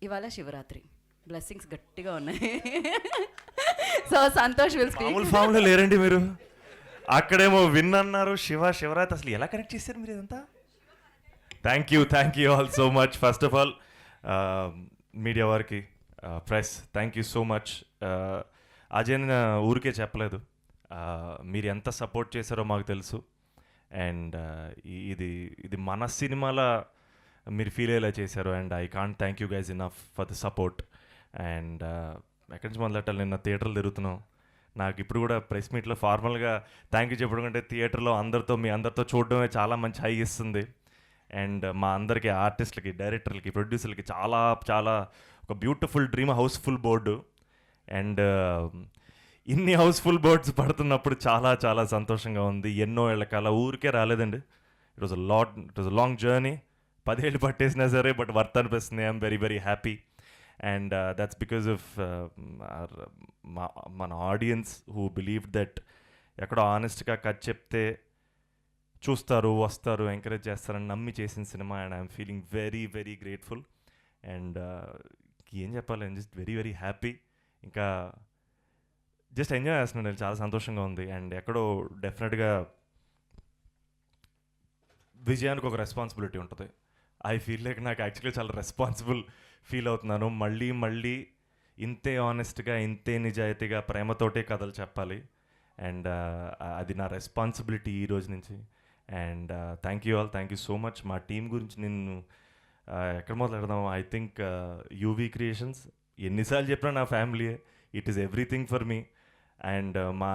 ఇవాళ శివరాత్రి బ్లెస్సింగ్స్ గట్టిగా ఉన్నాయి. So Santosh will speak. మామూలు ఫామ్లో లేరండి మీరు. అక్కడేమో విన్ అన్నారు, శివరాత్రి అసలు ఎలా కనెక్ట్ చేశారు మీరు ఇదంతా? Thank you all so much. First of all media వారికి, press, thank you so much. Ajay ఊరికే చెప్పలేదు, మీరు ఎంత సపోర్ట్ చేశారో మాకు తెలుసు. అండ్ ఇది మన సినిమాల మీరు ఫీల్ అయ్యేలా చేశారు. And I can't thank you guys enough for the support. And ఎక్కడి నుంచి మొదలెట్టాలి? నిన్న థియేటర్లు తిరుగుతున్నాం. నాకు ఇప్పుడు కూడా ప్రెస్ మీట్లో ఫార్మల్గా థ్యాంక్ యూ చెప్పడం కంటే థియేటర్లో మీ అందరితో చూడడమే చాలా మంచి హై ఇస్తుంది. అండ్ మా అందరికీ ఆర్టిస్టులకి, డైరెక్టర్లకి, ప్రొడ్యూసర్లకి చాలా చాలా ఒక beautiful dream housefull board. And ఇన్ని హౌస్ఫుల్ బోర్డ్స్ పడుతున్నప్పుడు చాలా చాలా సంతోషంగా ఉంది. ఎన్నో ఏళ్ళ కాల ఊరికే రాలేదండి. It was a long journey. 10 ఏళ్ళు పట్టేసినా సరే బట్ వర్త్ అనిపిస్తుంది. I'm very very happy. And that's because of మన ఆడియన్స్ హూ బిలీవ్ దట్ ఎక్కడో ఆనెస్ట్గా కథ చెప్తే చూస్తారు, వస్తారు, ఎంకరేజ్ చేస్తారని నమ్మి చేసిన cinema. And I'm feeling very very grateful. And ఏం చెప్పాలి, I'm just very very happy. ఇంకా జస్ట్ ఎంజాయ్ చేస్తున్నాను, చాలా సంతోషంగా ఉంది. అండ్ ఎక్కడో డెఫినెట్గా విజయానికి ఒక రెస్పాన్సిబిలిటీ ఉంటుంది. ఐ ఫీల్ లైక్ నాకు యాక్చువల్లీ చాలా రెస్పాన్సిబుల్ ఫీల్ అవుతున్నాను. మళ్ళీ ఇంతే ఆనెస్ట్గా, ఇంతే నిజాయితీగా, ప్రేమతోటే కథలు చెప్పాలి. అండ్ అది నా రెస్పాన్సిబిలిటీ ఈ రోజు నుంచి. And thank you so much. మా టీం గురించి నేను ఎక్కడ మొదలెడదాం? ఐ థింక్ యూవీ క్రియేషన్స్, ఎన్నిసార్లు చెప్పినా నా ఫ్యామిలీయే. It is everything for me. And మా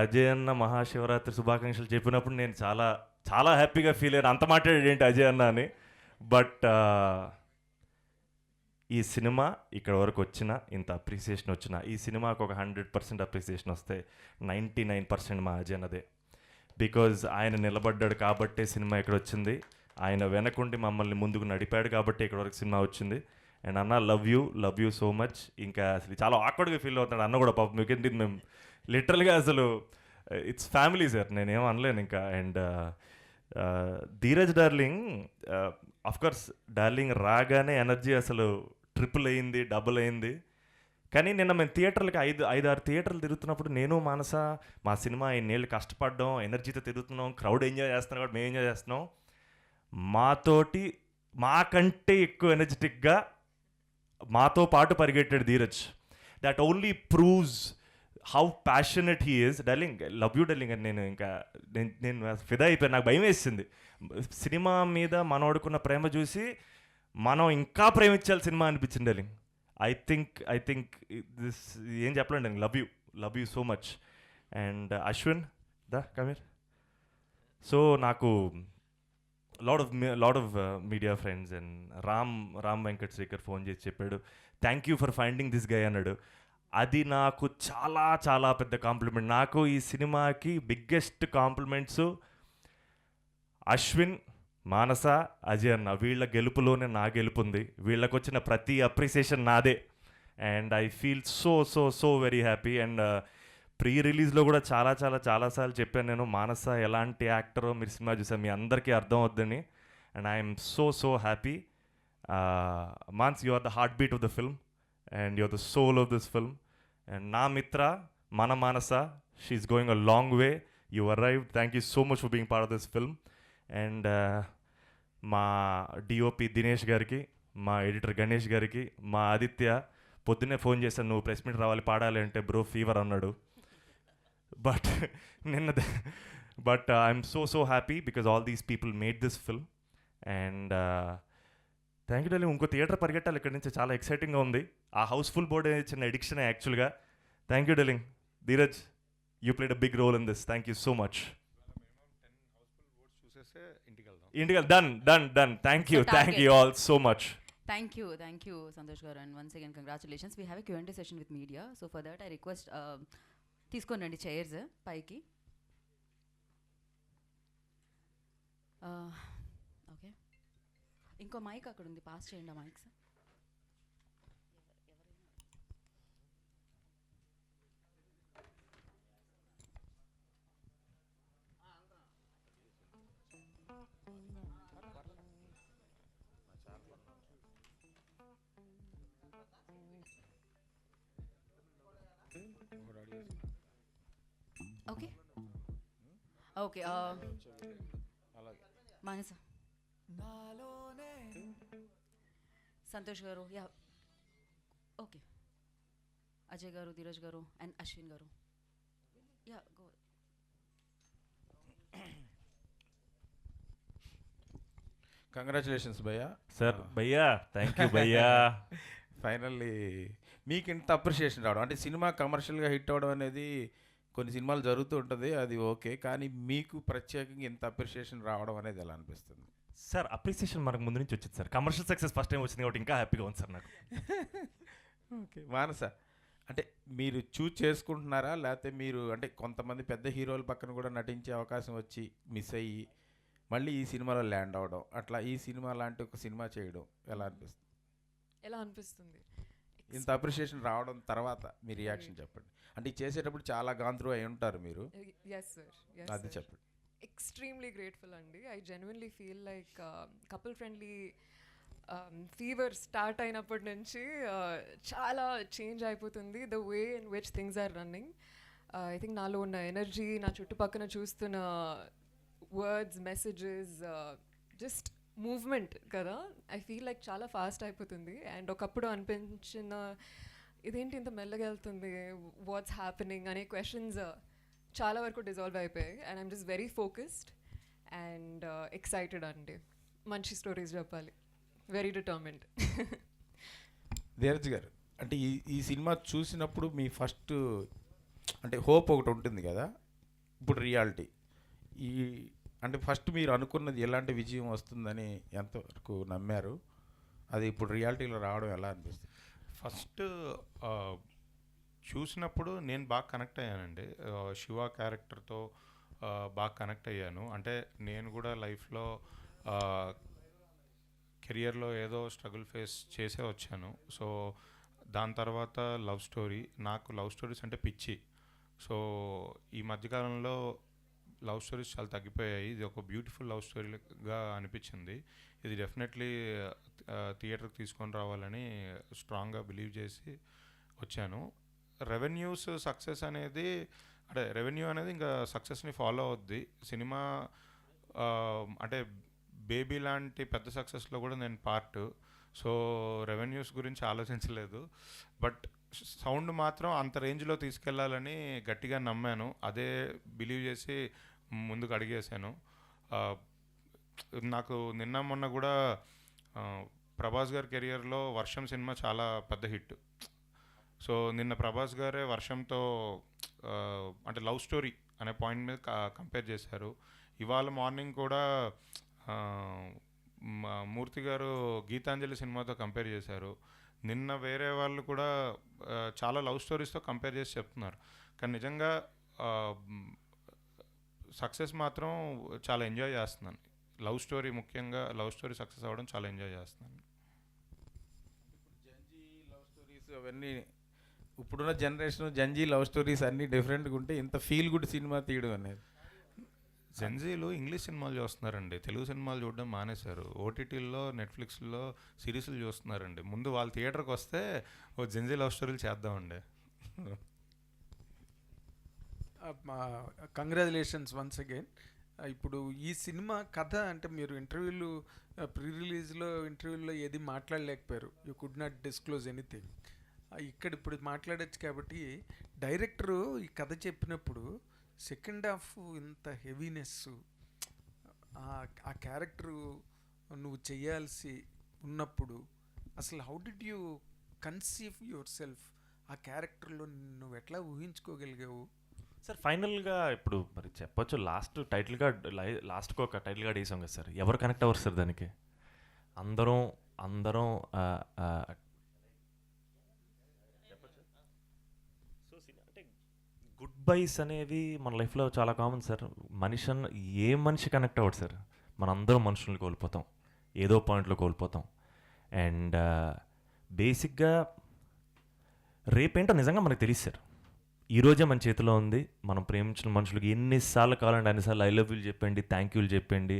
అజయ్ అన్న మహాశివరాత్రి శుభాకాంక్షలు చెప్పినప్పుడు నేను చాలా చాలా హ్యాపీగా ఫీల్ అయ్యాను. అంత మాట్లాడాడు ఏంటి అజయ్ అన్న అని. బట్ ఈ సినిమా ఇక్కడ వరకు వచ్చిన, ఇంత అప్రిసియేషన్ వచ్చిన, ఈ సినిమాకు ఒక 100% అప్రిసియేషన్ వస్తే 99% మా అజయ్ అన్నదే. బికాజ్ ఆయన నిలబడ్డాడు కాబట్టే సినిమా ఇక్కడ వచ్చింది. ఆయన వెనకుండి మమ్మల్ని ముందుకు నడిపాడు కాబట్టి ఇక్కడ వరకు సినిమా వచ్చింది. అండ్ అన్న లవ్ యూ సో మచ్. ఇంకా అసలు చాలా ఆక్వర్డ్గా ఫీల్ అవుతున్నాడు అన్న కూడా పాపం. మీకేంటి మేము లిటరల్గా అసలు ఇట్స్ ఫ్యామిలీ సార్, నేనేం అనలేను ఇంకా. And Dheeraj darling, of course darling రాగానే ఎనర్జీ అసలు ట్రిపుల్ అయింది, డబుల్ అయింది. కానీ నిన్న మేము థియేటర్లకి 5-6 థియేటర్లు తిరుగుతున్నప్పుడు నేను మానస మా సినిమా ఇన్నేళ్ళు కష్టపడ్డాం, ఎనర్జీతో తిరుగుతున్నాం, క్రౌడ్ ఎంజాయ్ చేస్తున్నాం కాబట్టి మేము ఎంజాయ్ చేస్తున్నాం. మాకంటే ఎక్కువ ఎనర్జెటిక్గా మాతో పాటు పరిగెట్టాడు Dheeraj. That only proves how passionate he is. Darling love you darling అని నేను ఫిదా అయిపోయాను. నాకు భయం వేసింది సినిమా మీద మనోడుకున్న ప్రేమ చూసి. మనం ఇంకా ప్రేమించాలి సినిమా అనిపించింది డార్లింగ్. ఐ థింక్ దిస్ ఏం చెప్పలేండి. Love you so much. And Ashwin Kameer. So నాకు lot of media friends and Ram Venkat Srikar phone చేసి చెప్పాడు, thank you for finding this guy అన్నాడు. అది నాకు చాలా చాలా పెద్ద కాంప్లిమెంట్. నాకు ఈ సినిమాకి బిగ్గెస్ట్ కాంప్లిమెంట్స్ అశ్విన్, మానస, అజయ్ అన్న. వీళ్ళ గెలుపులోనే నా గెలుపు ఉంది. వీళ్ళకి వచ్చిన ప్రతి అప్రిసియేషన్ నాదే. And I feel so very happy. And pre రిలీజ్లో కూడా చాలాసార్లు చెప్పాను నేను, మానస ఎలాంటి యాక్టరో మీరు సినిమా చూసారు, మీ అందరికీ అర్థం అవుద్దని. And I'm so happy. Maans, you are the heart beat of the film and you are the soul of this film. And నా మిత్ర మన Manasa, she's going a long way. You arrived. Thank you so much for being part of this film. And మా DOP Dinesh గారికి, మా editor Ganesh గారికి, మా ఆదిత్య పొద్దున్నే phone చేశాను, నువ్వు ప్రెస్ మీట్ రావాలి పాడాలి అంటే, బ్రో ఫీవర్ అన్నాడు. But I'm so happy because all these people made this film. And thank you darling. ఇంకో థియేటర్ పరిగెట్టాలి ఇక్కడ నుంచి, చాలా ఎక్సైటింగ్గా ఉంది. ఆ హౌస్ఫుల్ బోర్డ్ చిన్న ఎడిక్షన్ యాక్చువల్గా. Thank you darling. Dheeraj, you played a big role in this. Thank you so much. ఇంటికి done. Thank you all so much. Thank you, Santosh garu. And once again, congratulations. We have a Q&A session with media. So for that, I request, తీసుకోండి chairs పైకి. Okay, ఇంకో mic అక్కడ ఉంది, pass చేయండి ఆ mics. Okay okay మానస సంతోష్ గారు yeah okay Ajay గారు ధీరజ్ గారు అండ్ అశ్విన్ గారు యా గో కంగ్రాచులేషన్స్ భయ్యా సార్ భయ్యా థ్యాంక్ యూ భయ్యా. ఫైనల్లీ మీకు ఇంత అప్రిషియేషన్ రావడం అంటే సినిమా కమర్షియల్గా హిట్ అవ్వడం అనేది కొన్ని సినిమాలు జరుగుతూ ఉంటుంది, అది ఓకే. కానీ మీకు ప్రత్యేకంగా ఇంత అప్రిషియేషన్ రావడం అనేది ఎలా అనిపిస్తుంది? సార్ అప్రిసియేషన్ మనకు ముందు నుంచి వచ్చింది sir. Commercial success first time వచ్చింది కాబట్టి ఇంకా హ్యాపీగా ఉంది సార్ నాకు. ఓకే మానస, అంటే మీరు చూజ్ చేసుకుంటున్నారా లేకపోతే మీరు అంటే కొంతమంది పెద్ద హీరోల పక్కన కూడా నటించే అవకాశం వచ్చి మిస్ అయ్యి మళ్ళీ ఈ సినిమాలో ల్యాండ్ అవ్వడం, అట్లా ఈ సినిమా లాంటి ఒక సినిమా చేయడం ఎలా అనిపిస్తుంది? ఇంత అప్రిషియేషన్ రావడం తర్వాత మీ రియాక్షన్ చెప్పండి. అంటే ఇది చేసేటప్పుడు చాలా గాంత్రు అయి ఉంటారు మీరు, ఎస్ సార్, అది చెప్పండి. ఎక్స్ట్రీమ్లీ గ్రేట్ఫుల్ అండి. I genuinely feel like couple friendly fever start అయినప్పటి నుంచి చాలా చేంజ్ అయిపోతుంది the way in which things are running. I think నాలో ఉన్న ఎనర్జీ, నా చుట్టుపక్కన చూస్తున్న వర్డ్స్, మెసేజెస్, జస్ట్ మూవ్మెంట్ కదా, ఐ ఫీల్ లైక్ చాలా ఫాస్ట్ అయిపోతుంది. అండ్ ఒకప్పుడు అనిపించిన ఇదేంటి ఇంత మెల్లగా వెళ్తుంది, వాట్స్ హ్యాపెనింగ్ అనే క్వశ్చన్స్ చాలా వరకు డిజాల్వ్ అయిపోయాయి. And I'm just very focused and excited అండి. మంచి స్టోరీస్ చెప్పాలి, వెరీ డిటర్మిన్డ్. ధీరజ్ గారు, అంటే ఈ సినిమా చూసినప్పుడు మీ ఫస్ట్ అంటే హోప్ ఒకటి ఉంటుంది కదా, ఇప్పుడు రియాలిటీ ఈ అంటే ఫస్ట్ మీరు అనుకున్నది ఎలాంటి విజయం వస్తుందని ఎంతవరకు నమ్మారు, అది ఇప్పుడు రియాలిటీలో రావడం ఎలా అనిపిస్తుంది? ఫస్ట్ చూసినప్పుడు నేను బాగా కనెక్ట్ అయ్యానండి. శివ క్యారెక్టర్తో బాగా కనెక్ట్ అయ్యాను. అంటే నేను కూడా లైఫ్లో కెరియర్లో ఏదో స్ట్రగుల్ ఫేస్ చేసే వచ్చాను. సో దాని తర్వాత లవ్ స్టోరీ, నాకు లవ్ స్టోరీస్ అంటే పిచ్చి. సో ఈ మధ్యకాలంలో లవ్ స్టోరీస్ చాలా తగ్గిపోయాయి. ఇది ఒక బ్యూటిఫుల్ లవ్ స్టోరీగా అనిపించింది. ఇది డెఫినెట్లీ థియేటర్కి తీసుకొని రావాలని స్ట్రాంగ్గా బిలీవ్ చేసి వచ్చాను. రెవెన్యూస్ సక్సెస్ అనేది అంటే రెవెన్యూ అనేది ఇంకా సక్సెస్ని ఫాలో అవుద్ది. సినిమా అంటే బేబీ లాంటి పెద్ద సక్సెస్లో కూడా నేను పార్ట్. సో రెవెన్యూస్ గురించి ఆలోచించలేదు, బట్ సౌండ్ మాత్రం అంత రేంజ్లో తీసుకెళ్లాలని గట్టిగా నమ్మాను. అదే బిలీవ్ చేసి ముందుకు అడిగేశాను. నాకు నిన్న మొన్న కూడా ప్రభాస్ గారి కెరియర్లో వర్షం సినిమా చాలా పెద్ద హిట్. సో నిన్న ప్రభాస్ గారే వర్షంతో అంటే లవ్ స్టోరీ అనే పాయింట్ మీద కంపేర్ చేశారు. ఇవాళ మార్నింగ్ కూడా మూర్తి గారు గీతాంజలి సినిమాతో కంపేర్ చేశారు. నిన్న వేరే వాళ్ళు కూడా చాలా లవ్ స్టోరీస్తో కంపేర్ చేసి చెప్తున్నారు. కానీ నిజంగా సక్సెస్ మాత్రం చాలా ఎంజాయ్ చేస్తున్నాను. లవ్ స్టోరీ, ముఖ్యంగా లవ్ స్టోరీ సక్సెస్ అవ్వడం చాలా ఎంజాయ్ చేస్తున్నాను. జంజీ లవ్ స్టోరీస్ అవన్నీ ఇప్పుడున్న జనరేషన్ జంజీ లవ్ స్టోరీస్ అన్నీ డిఫరెంట్గా ఉంటే ఇంత ఫీల్ గుడ్ సినిమా తీయడం అనేది. జెన్జీలు ఇంగ్లీష్ సినిమాలు చూస్తున్నారండి, తెలుగు సినిమాలు చూడడం మానేశారు. ఓటీటీల్లో, నెట్ఫ్లిక్స్లో సిరీస్లు చూస్తున్నారండి. ముందు వాళ్ళు థియేటర్కి వస్తే ఓ జెన్జీ లవ్ స్టోరీలు చేద్దామండి. Congratulations once again. ఇప్పుడు ఈ సినిమా కథ అంటే మీరు ఇంటర్వ్యూలు ప్రీ రిలీజ్లో ఇంటర్వ్యూల్లో ఏది మాట్లాడలేకపోయారు, you could not disclose anything. ఇక్కడ ఇప్పుడు మాట్లాడచ్చు కాబట్టి డైరెక్టరు ఈ కథ చెప్పినప్పుడు సెకండ్ హాఫ్ ఇంత హెవీనెస్, ఆ క్యారెక్టరు నువ్వు చేయాల్సి ఉన్నప్పుడు అసలు how did you conceive yourself? ఆ క్యారెక్టర్లో నువ్వు ఎట్లా ఊహించుకోగలిగావు? సార్ ఫైనల్గా ఇప్పుడు మరి చెప్పొచ్చు, లాస్ట్ టైటిల్ కార్డ్ లాస్ట్కి ఒక టైటిల్ కార్డ్ వేసాం కదా సార్, ఎవరు కనెక్ట్ అవ్వరు సార్ దానికి? అందరం అంటే గుడ్ బైస్ అనేవి మన లైఫ్లో చాలా కామన్ సార్. ఏ మనిషి కనెక్ట్ అవ్వడు సార్. మనందరం మనుషుల్ని కోల్పోతాం, ఏదో పాయింట్లో కోల్పోతాం. అండ్ బేసిక్గా రేపేంటో నిజంగా మనకు తెలియదు సార్. ఈరోజే మన చేతిలో ఉంది. మనం ప్రేమించిన మనుషులకి ఎన్నిసార్లు కావాలంటే అన్నిసార్లు ఐ లవ్ యూలు చెప్పండి, థ్యాంక్ యూలు చెప్పండి,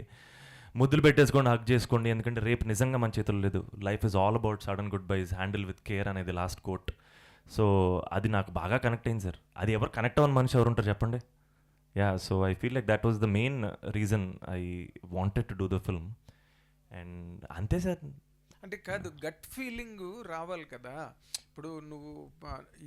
ముద్దులు పెట్టేసుకోండి, హక్ చేసుకోండి. ఎందుకంటే రేపు నిజంగా మన చేతిలో లేదు. Life is all about sudden goodbyes, handle with care అనేది లాస్ట్ కోట్. సో అది నాకు బాగా కనెక్ట్ అయింది సార్. అది ఎవరు కనెక్ట్ అవ్వని మనిషి ఎవరు ఉంటారు చెప్పండి? Yeah, so I feel like that was the main reason I wanted to do the film. And అంతే సార్. అంటే కాదు, గట్ ఫీలింగ్ రావాలి కదా. ఇప్పుడు నువ్వు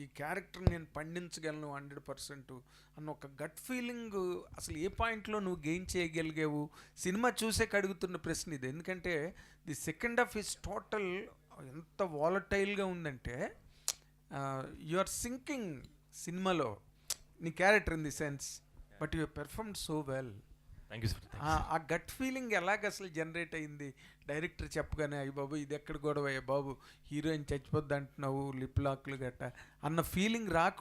ఈ క్యారెక్టర్ నేను పండించగలను 100% అన్న ఒక గట్ ఫీలింగ్ అసలు ఏ పాయింట్లో నువ్వు గెయిన్ చేయగలిగావు? సినిమా చూసే అడుగుతున్న ప్రశ్న ఇది. ఎందుకంటే the second half is total ఎంత వాలటైల్గా ఉందంటే యు ఆర్ సింకింగ్ సినిమాలో నీ character in the sense, but you performed so well. Thank you sir. ఆ గట్ ఫీలింగ్ ఎలాగ అసలు జనరేట్ అయింది? డైరెక్టర్ చెప్పగానే అయ్యి బాబు ఇది ఎక్కడ గొడవ, అయ్యా బాబు హీరోయిన్ చచ్చిపోద్ది అంటున్నావు, లిప్ లాక్లు గట్ట అన్న ఫీలింగ్ రాకుండా